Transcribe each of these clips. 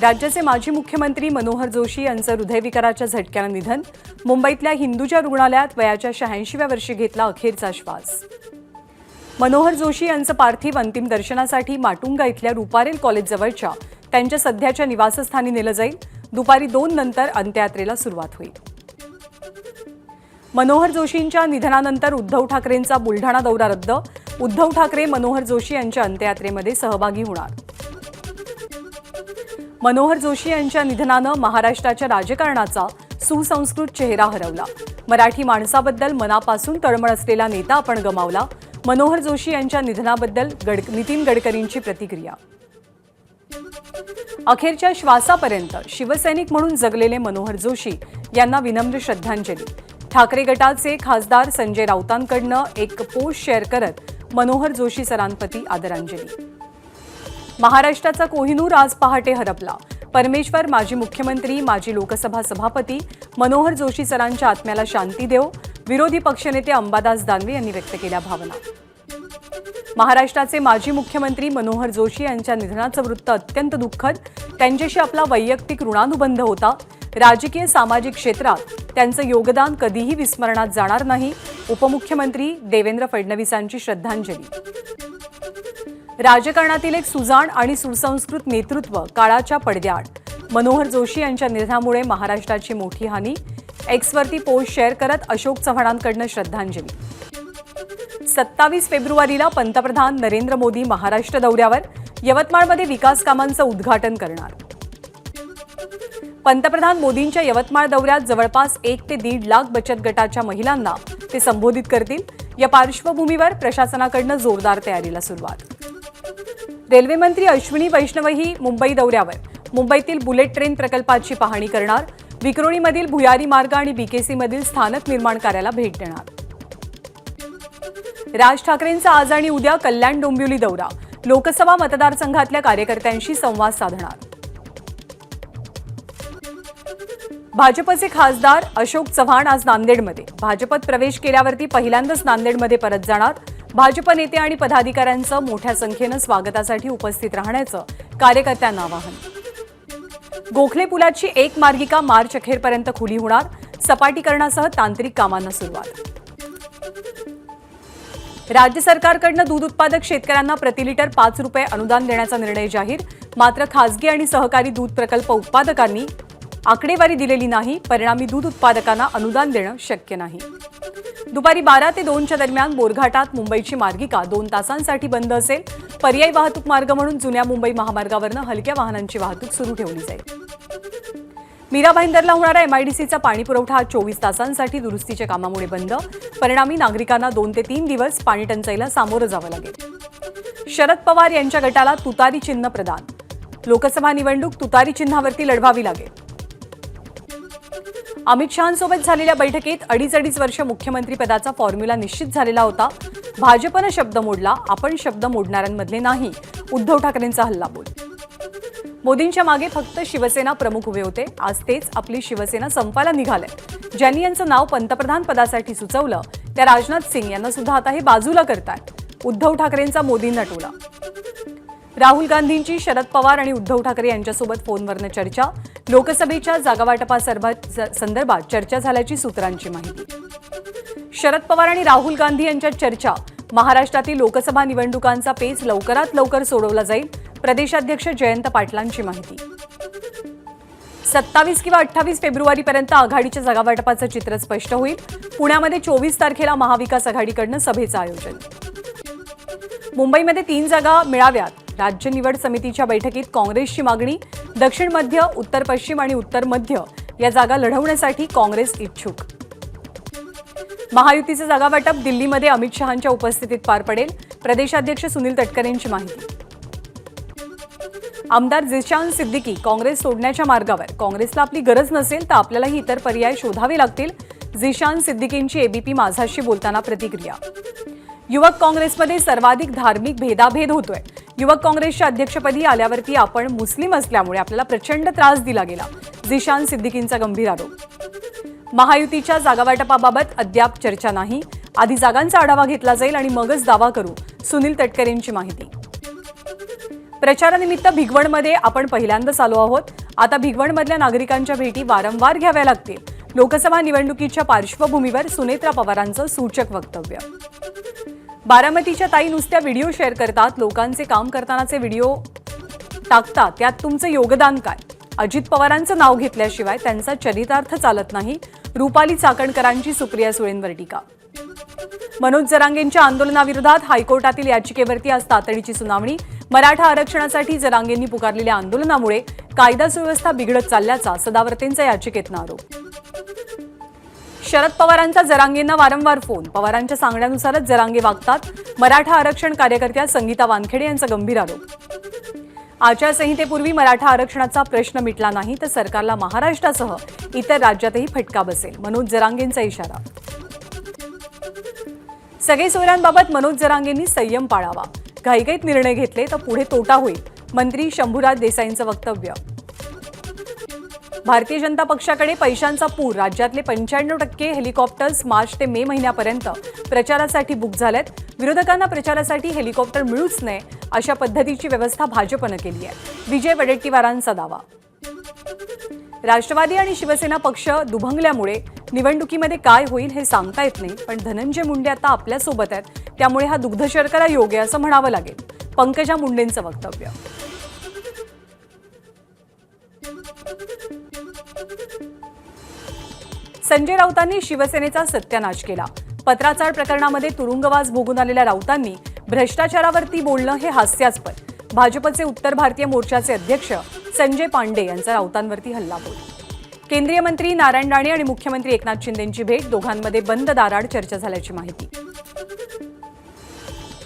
राज्याचे माजी मुख्यमंत्री मनोहर जोशी यांचं हृदयविकाराच्या झटक्यानं निधन। मुंबईतल्या हिंदूजा रुग्णालयात वयाच्या 86व्या वर्षी घेतला अखेरचा श्वास। मनोहर जोशी यांचं पार्थिव अंतिम दर्शनासाठी माटुंगा इथल्या रुपारेल कॉलेजजवळच्या त्यांच्या सध्याच्या निवासस्थानी नेलं जाईल। दुपारी 2 नंतर अंत्ययात्रेला सुरुवात होईल। मनोहर जोशींच्या निधनानंतर उद्धव ठाकरेंचा बुलढाणा दौरा रद्द। उद्धव ठाकरे मनोहर जोशी यांच्या अंत्ययात्रेमध्ये सहभागी होणार। मनोहर जोशी यांच्या निधनानं महाराष्ट्राच्या राजकारणाचा सुसंस्कृत चेहरा हरवला। मराठी माणसाबद्दल मनापासून तळमळ असलेला नेता आपण गमावला। मनोहर जोशी यांच्या निधनाबद्दल नितीन गडकरींची प्रतिक्रिया। अखेरच्या श्वासापर्यंत शिवसैनिक म्हणून जगलेले मनोहर जोशी यांना विनम्र श्रद्धांजली। ठाकरे गटाचे खासदार संजय राऊतांकडनं एक पोस्ट शेअर करत मनोहर जोशी सरांप्रती आदरांजली। महाराष्ट्राचा कोहिनूर आज पहाटे हरपला। परमेश्वर माजी मुख्यमंत्री माजी लोकसभा सभापती मनोहर जोशी सरांच्या आत्म्याला शांती देवो। विरोधी पक्षनेते अंबादास दानवे यांनी व्यक्त केल्या भावना। महाराष्ट्राचे माजी मुख्यमंत्री मनोहर जोशी यांच्या निधनाचं वृत्त अत्यंत दुःखद। त्यांच्याशी आपला वैयक्तिक ऋणानुबंध होता। राजकीय सामाजिक क्षेत्रात त्यांचं योगदान कधीही विस्मरणात जाणार नाही। उपमुख्यमंत्री देवेंद्र फडणवीसांची श्रद्धांजली। राजकारणातील एक सुजाण आणि सुसंस्कृत नेतृत्व काळाच्या पडद्याआड। मनोहर जोशी यांच्या निधनामुळे महाराष्ट्राची मोठी हानी। एक्सवरती पोस्ट शेअर करत अशोक चव्हाणांकडनं श्रद्धांजली। 27 फेब्रुवारीला पंतप्रधान नरेंद्र मोदी महाराष्ट्र दौऱ्यावर। यवतमाळमध्ये विकास कामांचं उद्घाटन करणार। पंतप्रधान मोदींच्या यवतमाळ दौऱ्यात जवळपास 1 ते 1.5 लाख बचत गटाच्या महिलांना ते संबोधित करतील। या पार्श्वभूमीवर प्रशासनाकडनं जोरदार तयारीला सुरुवात। रेल्वे मंत्री अश्विनी वैष्णवही मुंबई दौऱ्यावर। मुंबईतील बुलेट ट्रेन प्रकल्पाची पाहणी करणार। विक्रोळीमधील भुयारी मार्ग आणि बीकेसीमधील स्थानक निर्माण कार्याला भेट देणार। राज ठाकरेंचा आज आणि उद्या कल्याण डोंबिवली दौरा। लोकसभा मतदारसंघातल्या कार्यकर्त्यांशी संवाद साधणार। भाजपचे खासदार अशोक चव्हाण आज नांदेडमध्ये। भाजपत प्रवेश केल्यावरती पहिल्यांदाच नांदेडमध्ये परत जाणार। भाजप नेते आणि पदाधिकाऱ्यांचं मोठ्या संख्येनं स्वागतासाठी उपस्थित राहण्याचं कार्यकर्त्यांना आवाहन। गोखले पुलाची एक मार्गिका मार्च अखेरपर्यंत खुली होणार। सपाटीकरणासह तांत्रिक कामांना सुरुवात। राज्य सरकारकडनं दूध उत्पादक शेतकऱ्यांना प्रति लिटर 5 रुपये अनुदान देण्याचा निर्णय जाहीर। मात्र खासगी आणि सहकारी दूध प्रकल्प उत्पादकांनी आकडेवारी दिलेली नाही। परिणामी दूध उत्पादकांना अनुदान देणं शक्य नाही। दुपारी 12 ते 2च्या दरम्यान बोरघाटात मुंबईची मार्गिका 2 तासांसाठी बंद असेल। पर्यायी वाहतूक मार्ग म्हणून जुन्या मुंबई महामार्गावरनं हलक्या वाहनांची वाहतूक सुरू ठेवली जाईल। मीरा भाईंदरला होणारा एमआयडीसीचा पाणी पुरवठा 24 तासांसाठी दुरुस्तीच्या कामामुळे बंद। परिणामी नागरिकांना 2 ते 3 दिवस पाणी टंचाईला सामोरं जावं लागेल। शरद पवार यांच्या गटाला तुतारी चिन्ह प्रदान। लोकसभा निवडणूक तुतारी चिन्हावरती लढवावी लागेल। अमित शहांसोबत झालेल्या बैठकीत 2.5 वर्ष मुख्यमंत्रीपदाचा फॉर्म्युला निश्चित झालेला होता। भाजपनं शब्द मोडला, आपण शब्द मोडणाऱ्यांमधले नाही। उद्धव ठाकरेंचा हल्लाबोल। मोदींच्या मागे फक्त शिवसेना प्रमुख उभे होते। आज तेच आपली शिवसेना संपायला निघाले। ज्यांनी यांचं नाव पंतप्रधान पदासाठी सुचवलं त्या राजनाथ सिंग यांना सुद्धा आता हे बाजूला करतायत। उद्धव ठाकरेंचा मोदींना टोला। राहुल गांधींची शरद पवार आणि उद्धव ठाकरे यांच्यासोबत फोनवरनं चर्चा। लोकसभेच्या जागावाटपासंदर्भात चर्चा झाल्याची सूत्रांची माहिती। शरद पवार आणि राहुल गांधी यांच्यात चर्चा। महाराष्ट्रातील लोकसभा निवडणुकांचा पेच लवकरात लवकर सोडवला जाईल। प्रदेशाध्यक्ष जयंत पाटलांची माहिती। 27 किंवा 28 फेब्रुवारीपर्यंत आघाडीच्या जागावाटपाचं चित्र स्पष्ट होईल। पुण्यामध्ये 24 तारखेला महाविकास आघाडीकडनं सभेचं आयोजन। मुंबईमध्ये 3 जागा मिळाव्यात। राज्य निवड समितीच्या बैठकीत काँग्रेसची मागणी। दक्षिण मध्य, उत्तर पश्चिम आणि उत्तर मध्य या जागा लढवण्यासाठी काँग्रेस इच्छुक। महायुतीचे जागावाटप दिल्लीमध्ये अमित शहांच्या उपस्थितीत पार पडेल। प्रदेशाध्यक्ष सुनील तटकरेंची माहिती। आमदार झिशान सिद्दीकी काँग्रेस सोडण्याच्या मार्गावर। काँग्रेसला आपली गरज नसेल तर आपल्यालाही इतर पर्याय शोधावे लागतील। झिशान सिद्दीकींची एबीपी माझाशी बोलताना प्रतिक्रिया। युवक काँग्रेसमध्ये सर्वाधिक धार्मिक भेदाभेद होतोय। युवक काँग्रेसच्या अध्यक्षपदी आल्यावरती आपण मुस्लिम असल्यामुळे आपल्याला प्रचंड त्रास दिला गेला। झिशान सिद्दीकींचा गंभीर आरोप। महायुतीच्या जागावाटपाबाबत अद्याप चर्चा नाही। आधी जागांचा आढावा घेतला जाईल आणि मगच दावा करू। सुनील तटकरेंची माहिती। प्रचारानिमित्त भिगवणमध्ये आपण पहिल्यांदाच आलो आहोत. आता भिगवणमधल्या नागरिकांच्या भेटी वारंवार घ्याव्या लागतील. लोकसभा निवडणुकीच्या पार्श्वभूमीवर सुनेत्रा पवारांचं सूचक वक्तव्य. बारामतीच्या ताई नुसत्या व्हिडिओ शेअर करतात, लोकांचे काम करतानाचे व्हिडिओ टाकतात, त्यात तुमचं योगदान काय? अजित पवारांचं नाव घेतल्याशिवाय त्यांचा चरितार्थ चालत नाही. रुपाली चाकणकरांची सुप्रिया सुळेंवर टीका. मनोज जरांगेंच्या आंदोलनाविरोधात हायकोर्टातील याचिकेवरती आज तातडीची सुनावणी. मराठा आरक्षणासाठी जरांगेंनी पुकारलेल्या आंदोलनामुळे कायदा सुव्यवस्था बिघडत चालल्याचा सदावर्तेंचा याचिकेतला आरोप. शरद पवारांचा जरांगेंना वारंवार फोन. पवारांच्या सांगण्यानुसारच जरांगे वागतात. मराठा आरक्षण कार्यकर्त्या संगीता वानखेडे यांचा गंभीर आरोप. आचारसंहितेपूर्वी मराठा आरक्षणाचा प्रश्न मिटला नाही तर सरकारला महाराष्ट्रासह इतर राज्यातही फटका बसेल. मनोज जरांगेंचा इशारा. सगळे सोयऱ्यांबाबत मनोज जरांगेंनी संयम पाळावा. घाईघाईत निर्णय घेतले तर पुढे तोटा होईल. मंत्री शंभूराज देसाईंचं वक्तव्य. भारतीय जनता पक्षाकडे पैशांचा पूर. राज्यातले 95% हेलिकॉप्टर्स मार्च ते मे महिन्यापर्यंत प्रचारासाठी बुक झालेत. विरोधकांना प्रचारासाठी हेलिकॉप्टर मिळूच नये अशा पद्धतीची व्यवस्था भाजपनं केली आहे. विजय वडेट्टीवारांचा दावा. राष्ट्रवादी आणि शिवसेना पक्ष दुभंगल्यामुळे निवडणुकीमध्ये काय होईल हे सांगता येत नाही, पण धनंजय मुंडे आता आपल्यासोबत आहेत, त्यामुळे हा दुग्धशर्करा योग आहे असं म्हणावं लागेल. पंकजा मुंडेंचं वक्तव्य. संजय राऊतांनी शिवसेनेचा सत्यानाश केला. पत्राचाळ प्रकरणामध्ये तुरुंगवास भोगून आलेल्या राऊतांनी भ्रष्टाचारावरती बोलणं हे हास्यास्पद. भाजपचे उत्तर भारतीय मोर्चाचे अध्यक्ष संजय पांडे यांचा राऊतांवरती हल्लाबोल. केंद्रीय मंत्री नारायण राणे आणि मुख्यमंत्री एकनाथ शिंदेंची भेट. दोघांमध्ये बंद दाराआड चर्चा झाल्याची माहिती.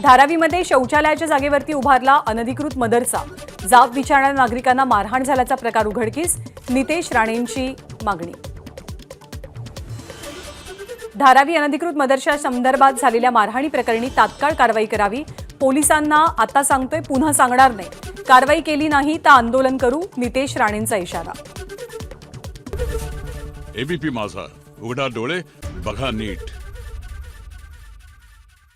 धारावीमध्ये शौचालयाच्या जागेवरती उभारला अनधिकृत मदरसा. जाब विचारणाऱ्या नागरिकांना मारहाण झाल्याचा प्रकार उघडकीस. नितेश राणेंची मागणी. धारावी अनधिकृत मदरशा संदर्भात झालेल्या मारहाणी प्रकरणी तात्काळ कारवाई करावी. पोलिसांना आता सांगतोय, पुन्हा सांगणार नाही. कारवाई केली नाही तर आंदोलन करू. नितेश राणेंचा इशारा. एबीपी माझा, उघडा डोळे बघा नीट.